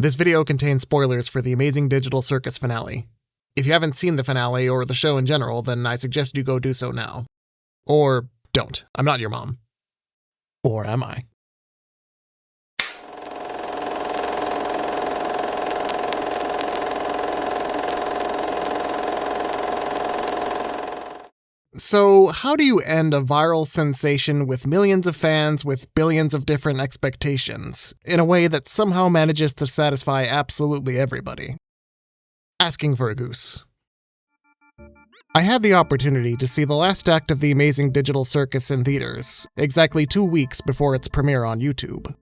This video contains spoilers for the Amazing Digital Circus finale. If you haven't seen the finale or the show in general, then I suggest you go do so now. Or don't. I'm not your mom. Or am I? So, how do you end a viral sensation with millions of fans with billions of different expectations, in a way that somehow manages to satisfy absolutely everybody? Asking for a goose. I had the opportunity to see the last act of the Amazing Digital Circus in theaters, exactly 2 weeks before its premiere on YouTube.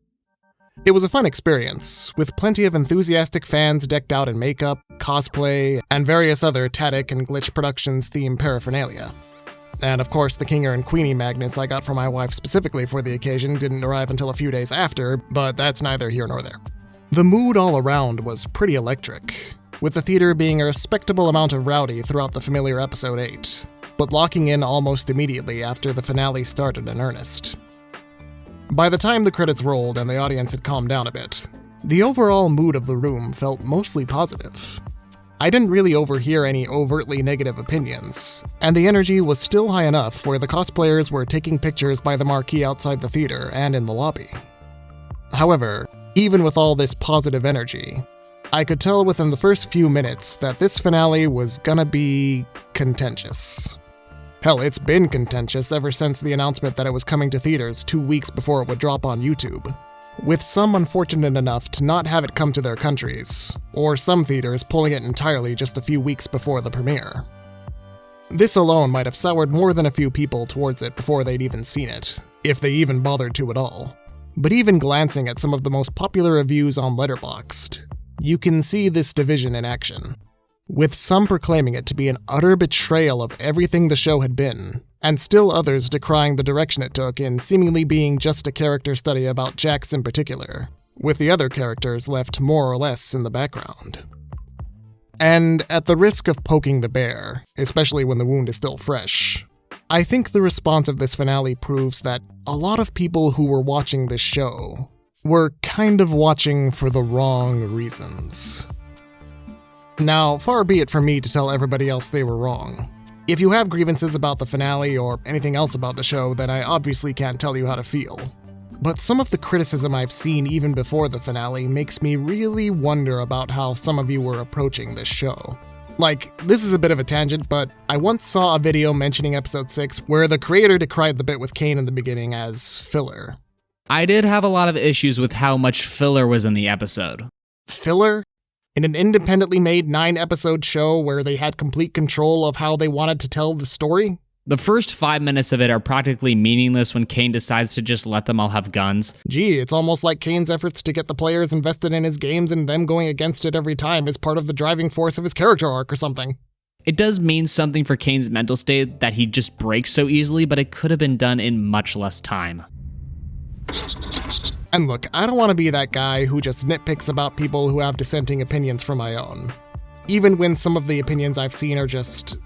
It was a fun experience, with plenty of enthusiastic fans decked out in makeup, cosplay, and various other TADC and Glitch Productions themed paraphernalia. And of course, the Kinger and Queenie magnets I got for my wife specifically for the occasion didn't arrive until a few days after, but that's neither here nor there. The mood all around was pretty electric, with the theater being a respectable amount of rowdy throughout the familiar episode 8, but locking in almost immediately after the finale started in earnest. By the time the credits rolled and the audience had calmed down a bit, the overall mood of the room felt mostly positive. I didn't really overhear any overtly negative opinions, and the energy was still high enough where the cosplayers were taking pictures by the marquee outside the theater and in the lobby. However, even with all this positive energy, I could tell within the first few minutes that this finale was gonna be contentious. Hell, it's been contentious ever since the announcement that it was coming to theaters 2 weeks before it would drop on YouTube, with some unfortunate enough to not have it come to their countries, or some theaters pulling it entirely just a few weeks before the premiere. This alone might have soured more than a few people towards it before they'd even seen it, if they even bothered to at all. But even glancing at some of the most popular reviews on Letterboxd, you can see this division in action, with some proclaiming it to be an utter betrayal of everything the show had been, and still others decrying the direction it took in seemingly being just a character study about Jax in particular, with the other characters left more or less in the background. And at the risk of poking the bear, especially when the wound is still fresh, I think the response of this finale proves that a lot of people who were watching this show were kind of watching for the wrong reasons. Now, far be it from me to tell everybody else they were wrong. If you have grievances about the finale or anything else about the show, then I obviously can't tell you how to feel. But some of the criticism I've seen even before the finale makes me really wonder about how some of you were approaching this show. Like, this is a bit of a tangent, but I once saw a video mentioning episode 6 where the creator decried the bit with Kane in the beginning as filler. I did have a lot of issues with how much filler was in the episode. Filler? In an independently made 9-episode show where they had complete control of how they wanted to tell the story? The first 5 minutes of it are practically meaningless when Kane decides to just let them all have guns. Gee, it's almost like Kane's efforts to get the players invested in his games and them going against it every time is part of the driving force of his character arc or something. It does mean something for Kane's mental state that he just breaks so easily, but it could have been done in much less time. And look, I don't want to be that guy who just nitpicks about people who have dissenting opinions from my own, even when some of the opinions I've seen are just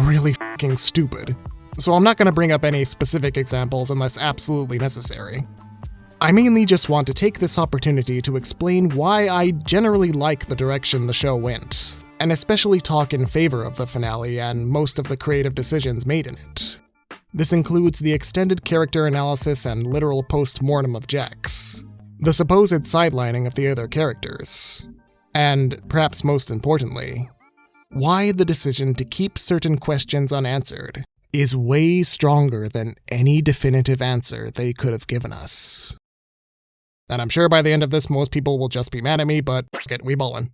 really f***ing stupid. So I'm not going to bring up any specific examples unless absolutely necessary. I mainly just want to take this opportunity to explain why I generally like the direction the show went, and especially talk in favor of the finale and most of the creative decisions made in it. This includes the extended character analysis and literal post-mortem of Jax, the supposed sidelining of the other characters, and, perhaps most importantly, why the decision to keep certain questions unanswered is way stronger than any definitive answer they could have given us. And I'm sure by the end of this most people will just be mad at me, but f*** it, we ballin'.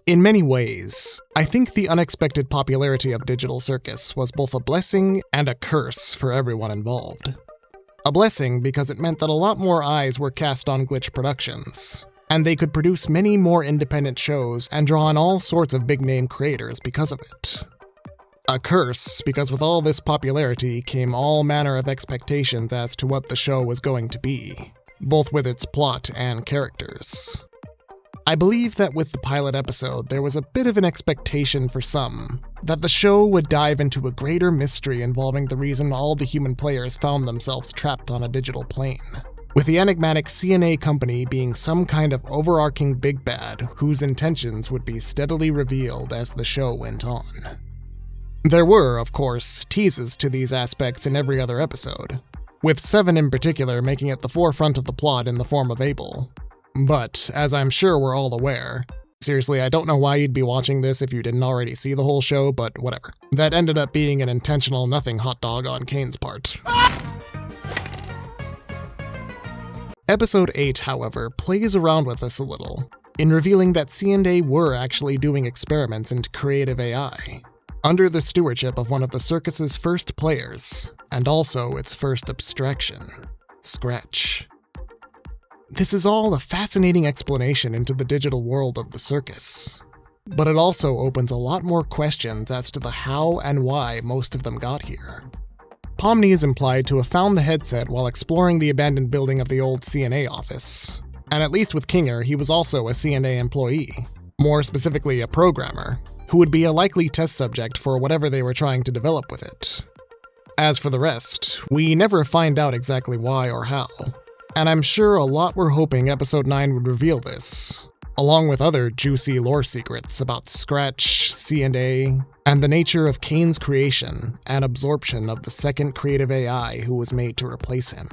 In many ways, I think the unexpected popularity of Digital Circus was both a blessing and a curse for everyone involved. A blessing because it meant that a lot more eyes were cast on Glitch Productions, and they could produce many more independent shows and draw in all sorts of big-name creators because of it. A curse because with all this popularity came all manner of expectations as to what the show was going to be, both with its plot and characters. I believe that with the pilot episode, there was a bit of an expectation for some that the show would dive into a greater mystery involving the reason all the human players found themselves trapped on a digital plane, with the enigmatic CNA company being some kind of overarching big bad whose intentions would be steadily revealed as the show went on. There were, of course, teases to these aspects in every other episode, with 7 in particular making it the forefront of the plot in the form of Abel. But, as I'm sure we're all aware, seriously, I don't know why you'd be watching this if you didn't already see the whole show, but whatever. That ended up being an intentional nothing hot dog on Kane's part. Episode 8, however, plays around with this a little, in revealing that C&A were actually doing experiments into creative AI, under the stewardship of one of the circus's first players, and also its first abstraction, Scratch. This is all a fascinating explanation into the digital world of the circus, but it also opens a lot more questions as to the how and why most of them got here. Pomni is implied to have found the headset while exploring the abandoned building of the old CNA office, and at least with Kinger, he was also a CNA employee, more specifically a programmer, who would be a likely test subject for whatever they were trying to develop with it. As for the rest, we never find out exactly why or how, and I'm sure a lot were hoping Episode 9 would reveal this, along with other juicy lore secrets about Scratch, C&A, and the nature of Kane's creation and absorption of the second creative AI who was made to replace him.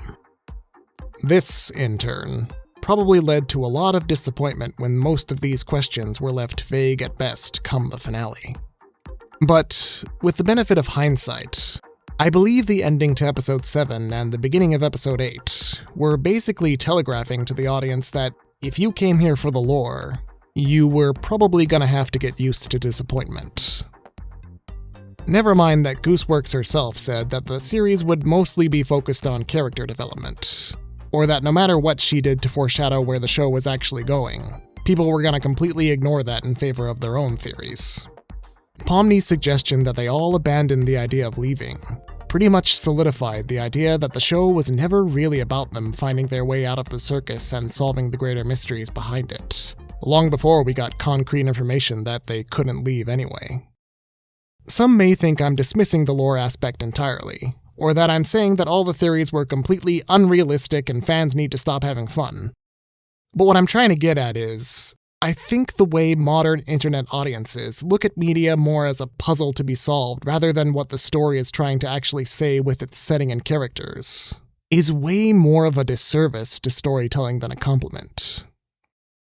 This, in turn, probably led to a lot of disappointment when most of these questions were left vague at best come the finale. But, with the benefit of hindsight, I believe the ending to Episode 7 and the beginning of Episode 8 were basically telegraphing to the audience that if you came here for the lore, you were probably gonna have to get used to disappointment. Never mind that Gooseworks herself said that the series would mostly be focused on character development, or that no matter what she did to foreshadow where the show was actually going, people were gonna completely ignore that in favor of their own theories. Pomni's suggestion that they all abandoned the idea of leaving pretty much solidified the idea that the show was never really about them finding their way out of the circus and solving the greater mysteries behind it, long before we got concrete information that they couldn't leave anyway. Some may think I'm dismissing the lore aspect entirely, or that I'm saying that all the theories were completely unrealistic and fans need to stop having fun. But what I'm trying to get at is, I think the way modern internet audiences look at media more as a puzzle to be solved rather than what the story is trying to actually say with its setting and characters, is way more of a disservice to storytelling than a compliment.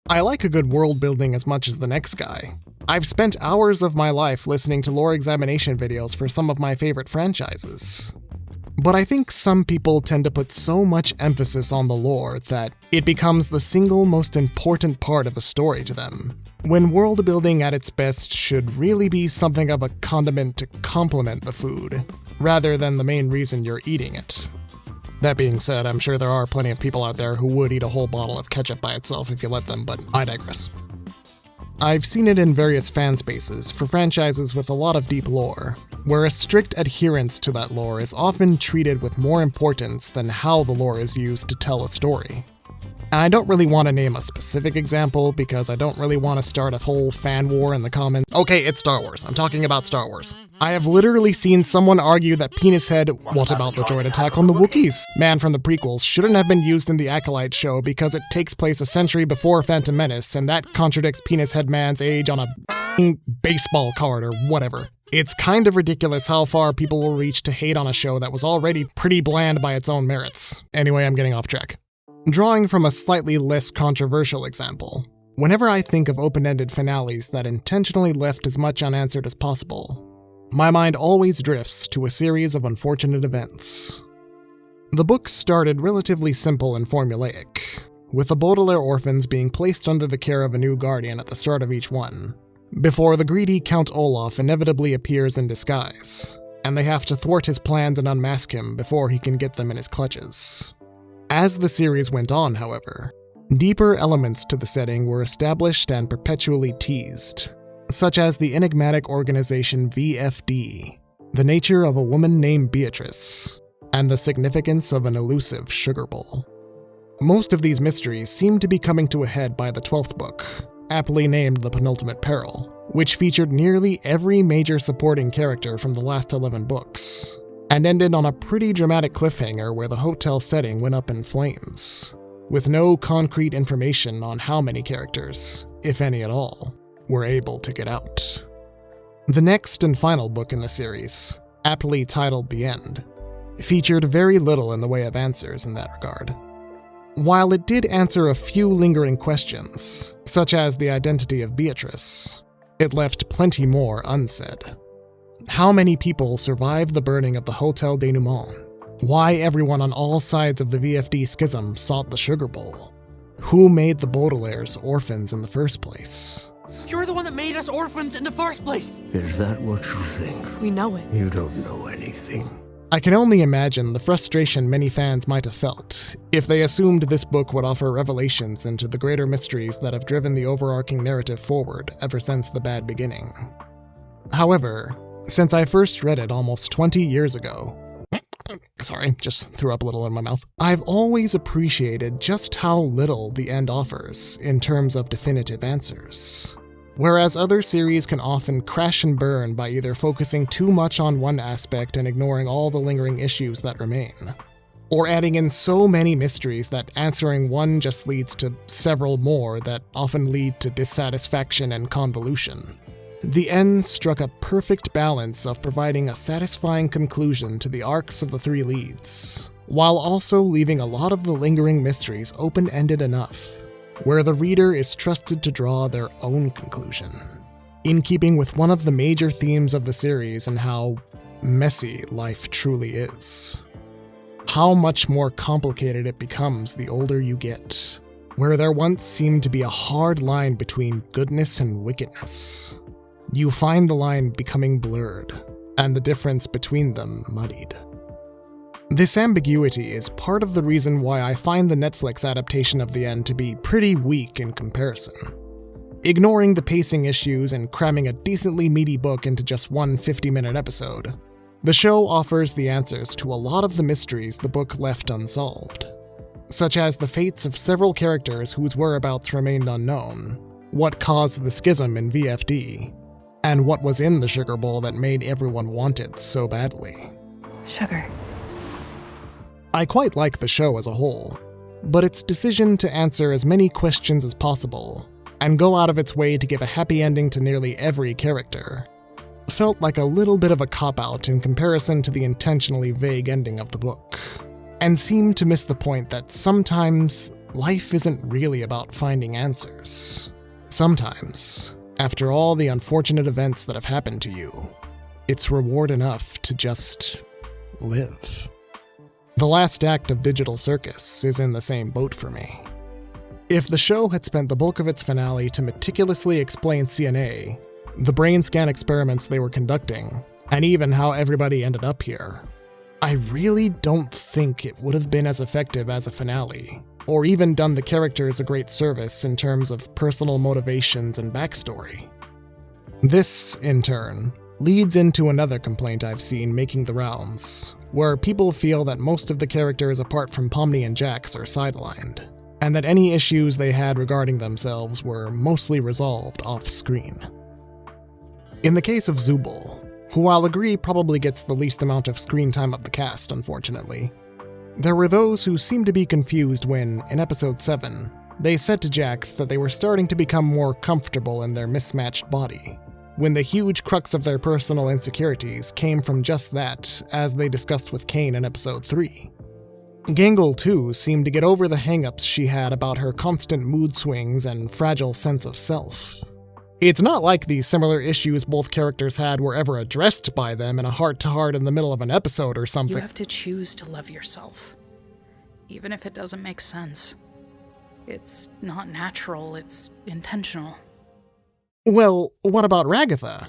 I like a good world building as much as the next guy. I've spent hours of my life listening to lore examination videos for some of my favorite franchises. But I think some people tend to put so much emphasis on the lore that it becomes the single most important part of a story to them, when world building at its best should really be something of a condiment to complement the food, rather than the main reason you're eating it. That being said, I'm sure there are plenty of people out there who would eat a whole bottle of ketchup by itself if you let them, but I digress. I've seen it in various fan spaces for franchises with a lot of deep lore, where a strict adherence to that lore is often treated with more importance than how the lore is used to tell a story. And I don't really want to name a specific example because I don't really want to start a whole fan war in the comments. Okay, it's Star Wars. I'm talking about Star Wars. I have literally seen someone argue that Penis Head, what about the droid attack on the Wookiees? Man from the prequels shouldn't have been used in the Acolyte show because it takes place a century before Phantom Menace, and that contradicts Penis Head Man's age on a baseball card or whatever. It's kind of ridiculous how far people will reach to hate on a show that was already pretty bland by its own merits. Anyway, I'm getting off track. Drawing from a slightly less controversial example, whenever I think of open-ended finales that intentionally left as much unanswered as possible, my mind always drifts to a series of unfortunate events. The book started relatively simple and formulaic, with the Baudelaire orphans being placed under the care of a new guardian at the start of each one, before the greedy Count Olaf inevitably appears in disguise, and they have to thwart his plans and unmask him before he can get them in his clutches. As the series went on, however, deeper elements to the setting were established and perpetually teased, such as the enigmatic organization VFD, the nature of a woman named Beatrice, and the significance of an elusive sugar bowl. Most of these mysteries seem to be coming to a head by the 12th book, aptly named The Penultimate Peril, which featured nearly every major supporting character from the last 11 books, and ended on a pretty dramatic cliffhanger where the hotel setting went up in flames, with no concrete information on how many characters, if any at all, were able to get out. The next and final book in the series, aptly titled The End, featured very little in the way of answers in that regard. While it did answer a few lingering questions, such as the identity of Beatrice, it left plenty more unsaid. How many people survived the burning of the Hotel Denouement? Why everyone on all sides of the VFD schism sought the Sugar Bowl? Who made the Baudelaires orphans in the first place? You're the one that made us orphans in the first place! Is that what you think? We know it. You don't know anything. I can only imagine the frustration many fans might have felt if they assumed this book would offer revelations into the greater mysteries that have driven the overarching narrative forward ever since the bad beginning. However, since I first read it almost 20 years ago, sorry, just threw up a little in my mouth, I've always appreciated just how little the end offers in terms of definitive answers. Whereas other series can often crash and burn by either focusing too much on one aspect and ignoring all the lingering issues that remain, or adding in so many mysteries that answering one just leads to several more that often lead to dissatisfaction and convolution. The End struck a perfect balance of providing a satisfying conclusion to the arcs of the three leads, while also leaving a lot of the lingering mysteries open-ended enough where the reader is trusted to draw their own conclusion, in keeping with one of the major themes of the series and how messy life truly is. How much more complicated it becomes the older you get, where there once seemed to be a hard line between goodness and wickedness. You find the line becoming blurred, and the difference between them muddied. This ambiguity is part of the reason why I find the Netflix adaptation of The End to be pretty weak in comparison. Ignoring the pacing issues and cramming a decently meaty book into just one 50-minute episode, the show offers the answers to a lot of the mysteries the book left unsolved, such as the fates of several characters whose whereabouts remained unknown, what caused the schism in VFD, and what was in the Sugar Bowl that made everyone want it so badly. Sugar. I quite like the show as a whole, but its decision to answer as many questions as possible and go out of its way to give a happy ending to nearly every character felt like a little bit of a cop-out in comparison to the intentionally vague ending of the book, and seemed to miss the point that sometimes life isn't really about finding answers. Sometimes, after all the unfortunate events that have happened to you, it's reward enough to just live. The last act of Digital Circus is in the same boat for me. If the show had spent the bulk of its finale to meticulously explain CNA, the brain scan experiments they were conducting, and even how everybody ended up here, I really don't think it would have been as effective as a finale, or even done the characters a great service in terms of personal motivations and backstory. This, in turn, leads into another complaint I've seen making the rounds, where people feel that most of the characters apart from Pomni and Jax are sidelined, and that any issues they had regarding themselves were mostly resolved off-screen. In the case of Zubul, who I'll agree probably gets the least amount of screen time of the cast, unfortunately, there were those who seemed to be confused when, in episode 7, they said to Jax that they were starting to become more comfortable in their mismatched body, when the huge crux of their personal insecurities came from just that, as they discussed with Kane in episode 3. Gangle, too, seemed to get over the hang-ups she had about her constant mood swings and fragile sense of self. It's not like the similar issues both characters had were ever addressed by them in a heart-to-heart in the middle of an episode or something. You have to choose to love yourself, even if it doesn't make sense. It's not natural, it's intentional. Well, what about Ragatha?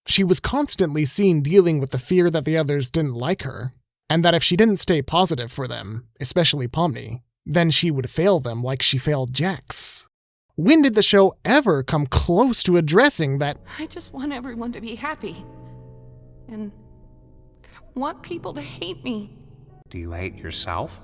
She was constantly seen dealing with the fear that the others didn't like her, and that if she didn't stay positive for them, especially Pomni, then she would fail them like she failed Jax. When did the show ever come close to addressing that? I just want everyone to be happy. And I don't want people to hate me. Do you hate yourself?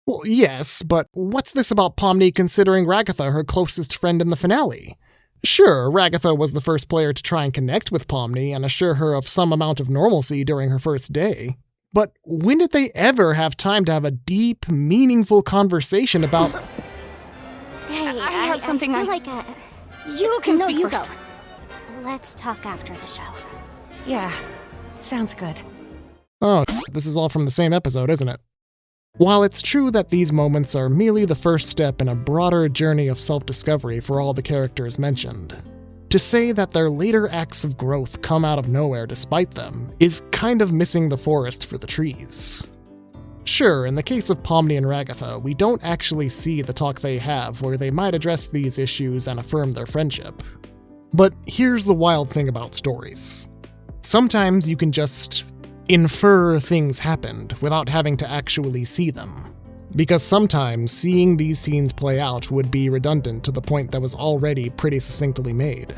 Well, yes, but what's this about Pomni considering Ragatha her closest friend in the finale? Sure, Ragatha was the first player to try and connect with Pomni and assure her of some amount of normalcy during her first day. But when did they ever have time to have a deep, meaningful conversation about... Hey, I have something I I- feel like You can no, speak you first. go. Let's talk after the show. Yeah, sounds good. Oh, this is all from the same episode, isn't it? While it's true that these moments are merely the first step in a broader journey of self-discovery for all the characters mentioned, to say that their later acts of growth come out of nowhere despite them is kind of missing the forest for the trees. Sure, in the case of Pomni and Ragatha, we don't actually see the talk they have where they might address these issues and affirm their friendship. But here's the wild thing about stories. Sometimes you can just infer things happened without having to actually see them. Because sometimes seeing these scenes play out would be redundant to the point that was already pretty succinctly made.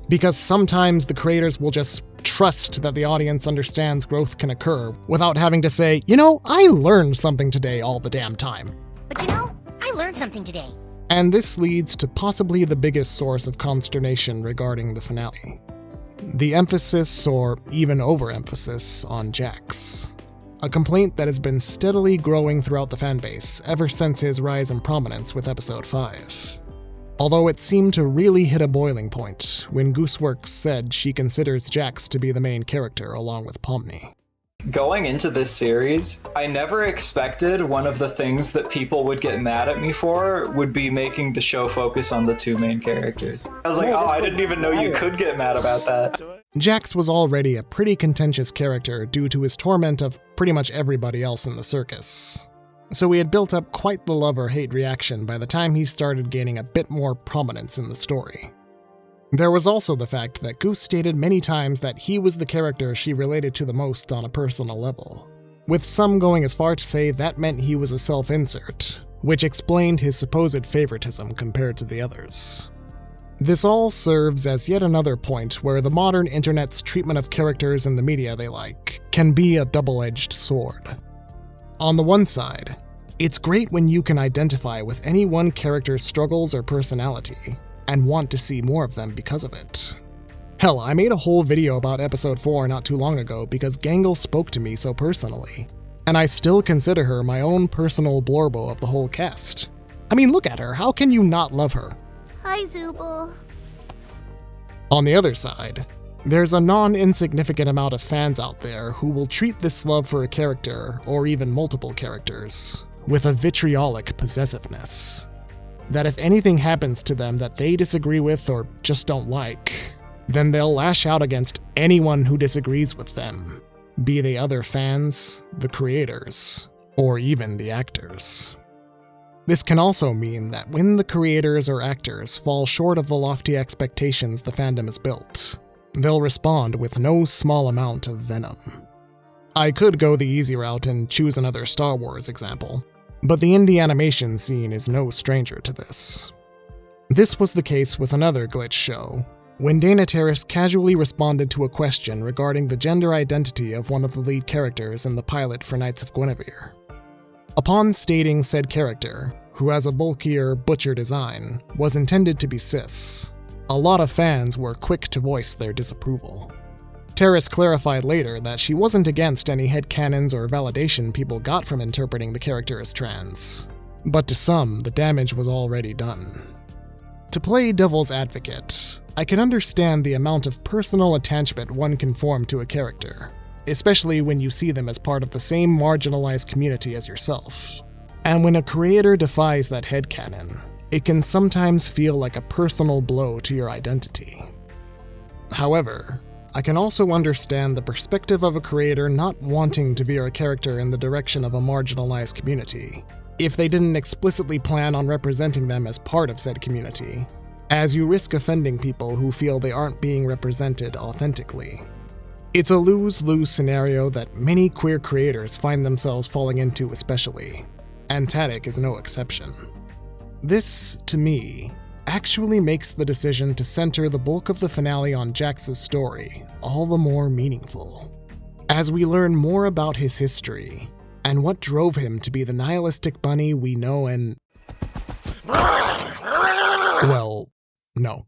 Because sometimes the creators will just trust that the audience understands growth can occur without having to say, I learned something today all the damn time. But I learned something today. And this leads to possibly the biggest source of consternation regarding the finale. The emphasis, or even overemphasis, on Jax. A complaint that has been steadily growing throughout the fanbase ever since his rise in prominence with Episode 5. Although it seemed to really hit a boiling point when Gooseworks said she considers Jax to be the main character along with Pomni. Going into this series, I never expected one of the things that people would get mad at me for would be making the show focus on the two main characters. I was like, I didn't even know you could get mad about that. Jax was already a pretty contentious character due to his torment of pretty much everybody else in the circus. So he had built up quite the love or hate reaction by the time he started gaining a bit more prominence in the story. There was also the fact that Goose stated many times that he was the character she related to the most on a personal level, with some going as far to say that meant he was a self-insert, which explained his supposed favoritism compared to the others. This all serves as yet another point where the modern internet's treatment of characters in the media they like can be a double-edged sword. On the one side, it's great when you can identify with any one character's struggles or personality, and want to see more of them because of it. Hell, I made a whole video about Episode 4 not too long ago because Gangle spoke to me so personally, and I still consider her my own personal Blorbo of the whole cast. I mean, look at her, how can you not love her? Hi, Zooble. On the other side, there's a non-insignificant amount of fans out there who will treat this love for a character, or even multiple characters, with a vitriolic possessiveness. That if anything happens to them that they disagree with or just don't like, then they'll lash out against anyone who disagrees with them, be they other fans, the creators, or even the actors. This can also mean that when the creators or actors fall short of the lofty expectations the fandom has built, they'll respond with no small amount of venom. I could go the easy route and choose another Star Wars example, but the indie animation scene is no stranger to this. This was the case with another Glitch show, when Dana Terrace casually responded to a question regarding the gender identity of one of the lead characters in the pilot for Knights of Guinevere. Upon stating said character, who has a bulkier, butcher design, was intended to be cis, a lot of fans were quick to voice their disapproval. Terrace clarified later that she wasn't against any headcanons or validation people got from interpreting the character as trans, but to some, the damage was already done. To play devil's advocate, I can understand the amount of personal attachment one can form to a character, especially when you see them as part of the same marginalized community as yourself. And when a creator defies that headcanon, it can sometimes feel like a personal blow to your identity. However, I can also understand the perspective of a creator not wanting to veer a character in the direction of a marginalized community, if they didn't explicitly plan on representing them as part of said community, as you risk offending people who feel they aren't being represented authentically. It's a lose-lose scenario that many queer creators find themselves falling into especially, and TADC is no exception. This, to me, actually makes the decision to center the bulk of the finale on Jax's story all the more meaningful, as we learn more about his history and what drove him to be the nihilistic bunny we know and... well, no.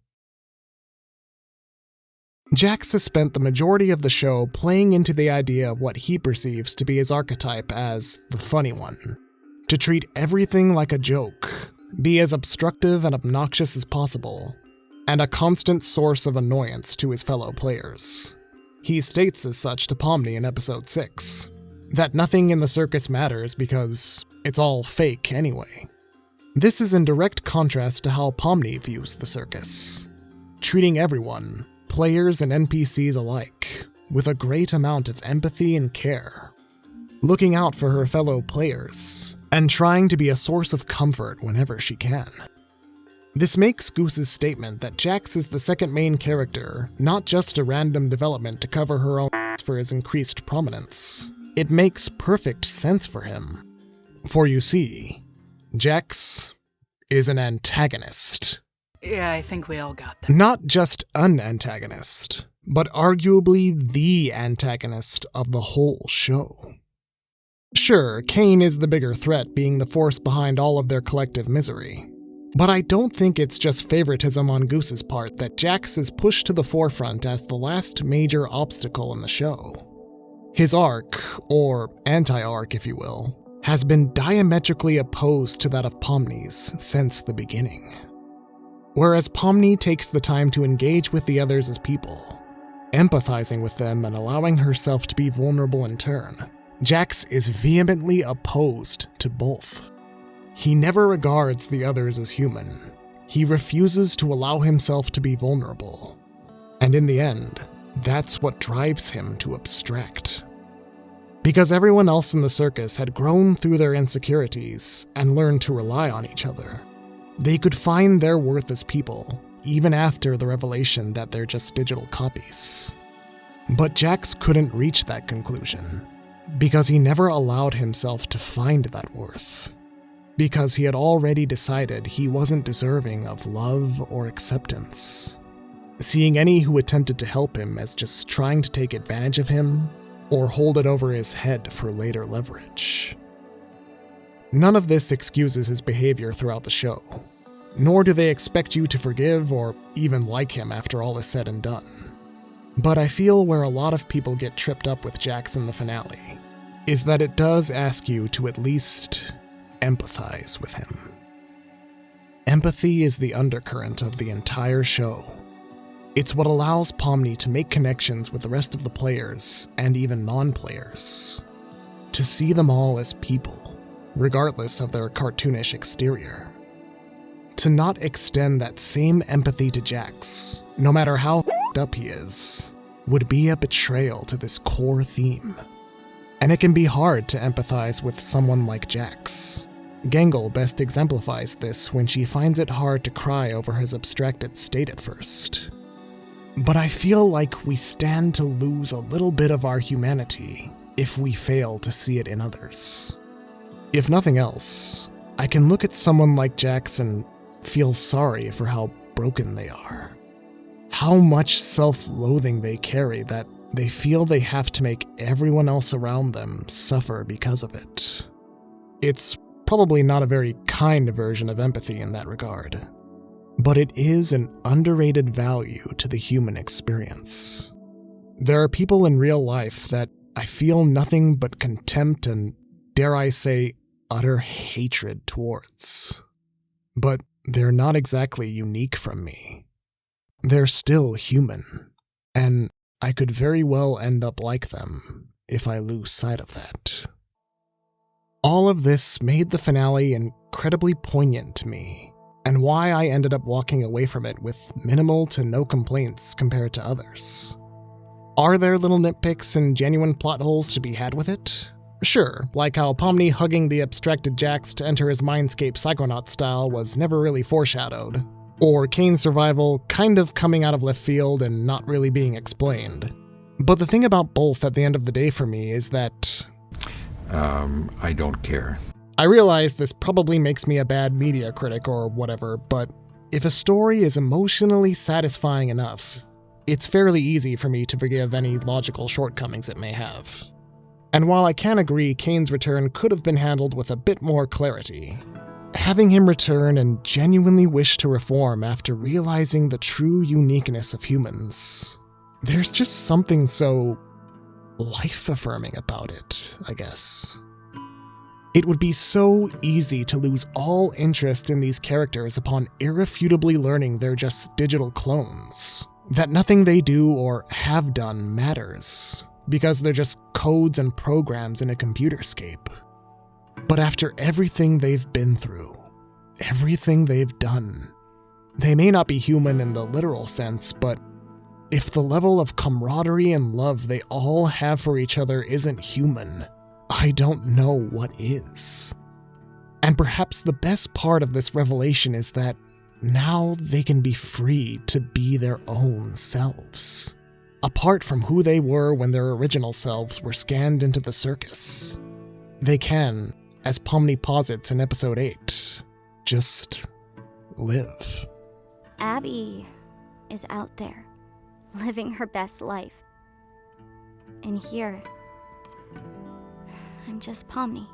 Jax has spent the majority of the show playing into the idea of what he perceives to be his archetype as the funny one. To treat everything like a joke, be as obstructive and obnoxious as possible, and a constant source of annoyance to his fellow players. He states as such to Pomni in episode 6, that nothing in the circus matters because it's all fake anyway. This is in direct contrast to how Pomni views the circus, treating everyone, players and NPCs alike, with a great amount of empathy and care, looking out for her fellow players, and trying to be a source of comfort whenever she can. This makes Goose's statement that Jax is the second main character not just a random development to cover her own for his increased prominence. It makes perfect sense for him. For you see, Jax is an antagonist. Yeah, I think we all got that. Not just an antagonist, but arguably the antagonist of the whole show. Sure, Cain is the bigger threat, being the force behind all of their collective misery. But I don't think it's just favoritism on Goose's part that Jax is pushed to the forefront as the last major obstacle in the show. His arc, or anti-arc if you will, has been diametrically opposed to that of Pomni's since the beginning. Whereas Pomni takes the time to engage with the others as people, empathizing with them and allowing herself to be vulnerable in turn, Jax is vehemently opposed to both. He never regards the others as human. He refuses to allow himself to be vulnerable. And in the end, that's what drives him to abstract. Because everyone else in the circus had grown through their insecurities and learned to rely on each other, they could find their worth as people, even after the revelation that they're just digital copies. But Jax couldn't reach that conclusion, because he never allowed himself to find that worth. Because he had already decided he wasn't deserving of love or acceptance, seeing any who attempted to help him as just trying to take advantage of him or hold it over his head for later leverage. None of this excuses his behavior throughout the show, nor do they expect you to forgive or even like him after all is said and done. But I feel where a lot of people get tripped up with Jax in the finale is that it does ask you to at least empathize with him. Empathy is the undercurrent of the entire show. It's what allows Pomni to make connections with the rest of the players and even non-players, to see them all as people, regardless of their cartoonish exterior. To not extend that same empathy to Jax, no matter how up he is, would be a betrayal to this core theme. And it can be hard to empathize with someone like Jax. Gangle best exemplifies this when she finds it hard to cry over his abstracted state at first. But I feel like we stand to lose a little bit of our humanity if we fail to see it in others. If nothing else, I can look at someone like Jax and feel sorry for how broken they are. How much self-loathing they carry that they feel they have to make everyone else around them suffer because of it. It's probably not a very kind version of empathy in that regard, but it is an underrated value to the human experience. There are people in real life that I feel nothing but contempt and, dare I say, utter hatred towards. But they're not exactly unique from me. They're still human, and I could very well end up like them if I lose sight of that. All of this made the finale incredibly poignant to me, and why I ended up walking away from it with minimal to no complaints compared to others. Are there little nitpicks and genuine plot holes to be had with it? Sure, like how Pomni hugging the abstracted Jax to enter his mindscape psychonaut style was never really foreshadowed, or Cain's survival kind of coming out of left field and not really being explained. But the thing about both at the end of the day for me is that... I don't care. I realize this probably makes me a bad media critic or whatever, but if a story is emotionally satisfying enough, it's fairly easy for me to forgive any logical shortcomings it may have. And while I can agree Cain's return could have been handled with a bit more clarity, having him return and genuinely wish to reform after realizing the true uniqueness of humans, There's just something so life-affirming about it, I guess. It would be so easy to lose all interest in these characters upon irrefutably learning they're just digital clones, that nothing they do or have done matters, because they're just codes and programs in a computerscape. But after everything they've been through, everything they've done, they may not be human in the literal sense, but if the level of camaraderie and love they all have for each other isn't human, I don't know what is. And perhaps the best part of this revelation is that now they can be free to be their own selves, apart from who they were when their original selves were scanned into the circus. They can, as Pomni posits in episode 8, just live. Abby is out there, living her best life. And here, I'm just Pomni.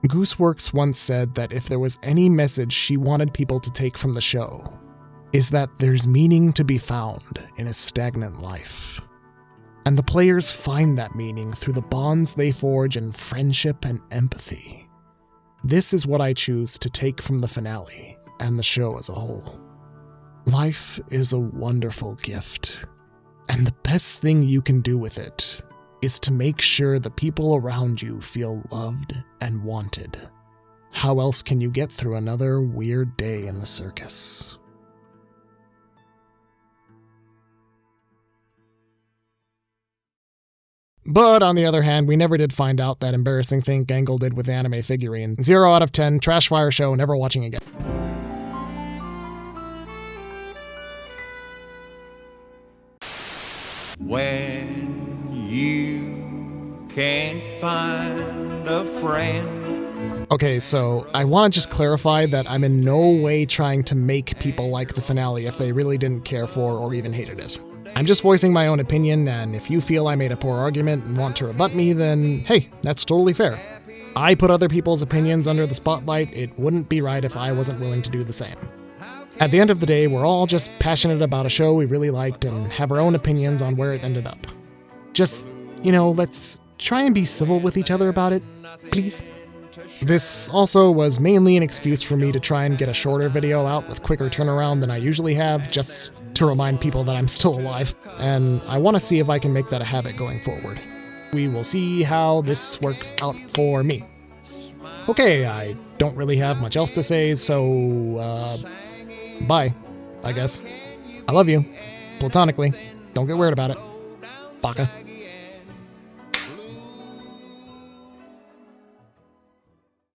Gooseworks once said that if there was any message she wanted people to take from the show, is that there's meaning to be found in a stagnant life. And the players find that meaning through the bonds they forge in friendship and empathy. This is what I choose to take from the finale and the show as a whole. Life is a wonderful gift, and the best thing you can do with it is to make sure the people around you feel loved and wanted. How else can you get through another weird day in the circus? But on the other hand, we never did find out that embarrassing thing Gangle did with the anime figurine. 0 out of 10, trash fire show, never watching again. When you can't find a friend. Okay, so I want to just clarify that I'm in no way trying to make people like the finale if they really didn't care for or even hated it. I'm just voicing my own opinion, and if you feel I made a poor argument and want to rebut me, then hey, that's totally fair. I put other people's opinions under the spotlight. It wouldn't be right if I wasn't willing to do the same. At the end of the day, we're all just passionate about a show we really liked and have our own opinions on where it ended up. Just, let's try and be civil with each other about it, please. This also was mainly an excuse for me to try and get a shorter video out with quicker turnaround than I usually have, just to remind people that I'm still alive, and I want to see if I can make that a habit going forward. We will see how this works out for me. Okay, I don't really have much else to say, so, bye, I guess. I love you. Platonically. Don't get weird about it. Baka.